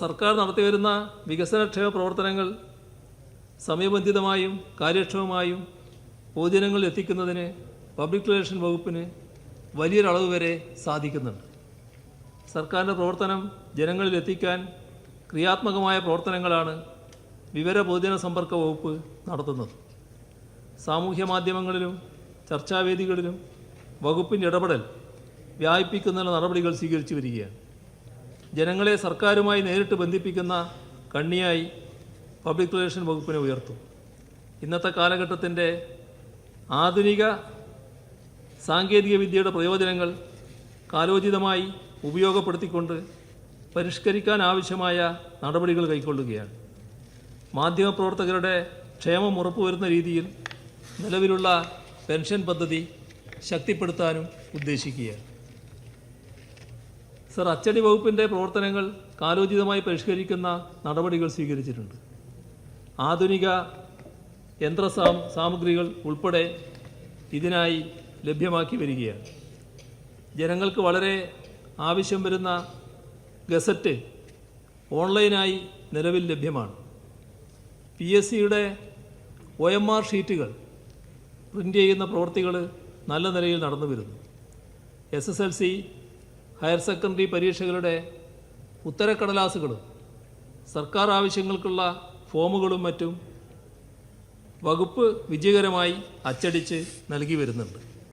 സർക്കാർ നടത്തിവരുന്ന വികസനക്ഷേമ പ്രവർത്തനങ്ങൾ സമയബന്ധിതമായും കാര്യക്ഷമമായും പൊതുജനങ്ങളിൽ എത്തിക്കുന്നതിന് പബ്ലിക് റിലേഷൻ വകുപ്പിന് വലിയൊരളവ് വരെ സാധിക്കുന്നുണ്ട്. സർക്കാരിൻ്റെ പ്രവർത്തനം ജനങ്ങളിൽ എത്തിക്കാൻ ക്രിയാത്മകമായ പ്രവർത്തനങ്ങളാണ് വിവര പൊതുജന സമ്പർക്ക വകുപ്പ് നടത്തുന്നത്. സാമൂഹ്യ മാധ്യമങ്ങളിലും ചർച്ചാവേദികളിലും വകുപ്പിൻ്റെ ഇടപെടൽ വ്യാപിപ്പിക്കുന്നതിനുള്ള നടപടികൾ സ്വീകരിച്ചു വരികയാണ്. ജനങ്ങളെ സർക്കാരുമായി നേരിട്ട് ബന്ധിപ്പിക്കുന്ന കണ്ണിയായി പബ്ലിക് റിലേഷൻ വകുപ്പിനെ ഉയർത്തും. ഇന്നത്തെ കാലഘട്ടത്തിൻ്റെ ആധുനിക സാങ്കേതിക വിദ്യയുടെ പ്രയോജനങ്ങൾ കാലോചിതമായി ഉപയോഗപ്പെടുത്തിക്കൊണ്ട് പരിഷ്കരിക്കാൻ ആവശ്യമായ നടപടികൾ കൈക്കൊള്ളുകയാണ്. മാധ്യമപ്രവർത്തകരുടെ ക്ഷേമം ഉറപ്പുവരുന്ന രീതിയിൽ നിലവിലുള്ള പെൻഷൻ പദ്ധതി ശക്തിപ്പെടുത്താനും ഉദ്ദേശിക്കുകയാണ്. അച്ചടി വകുപ്പിൻ്റെ പ്രവർത്തനങ്ങൾ കാലോചിതമായി പരിഷ്കരിക്കുന്ന നടപടികൾ സ്വീകരിച്ചിട്ടുണ്ട്. ആധുനിക സാമഗ്രികൾ ഉൾപ്പെടെ ഇതിനായി ലഭ്യമാക്കി വരികയാണ്. ജനങ്ങൾക്ക് വളരെ ആവശ്യം വരുന്ന ഗസറ്റ് ഓൺലൈനായി നിലവിൽ ലഭ്യമാണ്. PSCയുടെ OMR ഷീറ്റുകൾ പ്രിൻ്റ് ചെയ്യുന്ന പ്രവൃത്തികൾ നല്ല നിലയിൽ നടന്നു വരുന്നു. SSLC ഹയർ സെക്കൻഡറി പരീക്ഷകളുടെ ഉത്തരക്കടലാസുകളും സർക്കാർ ആവശ്യങ്ങൾക്കുള്ള ഫോമുകളും മറ്റും വകുപ്പ് വിജയകരമായി അച്ചടിച്ച് നൽകി വരുന്നുണ്ട്.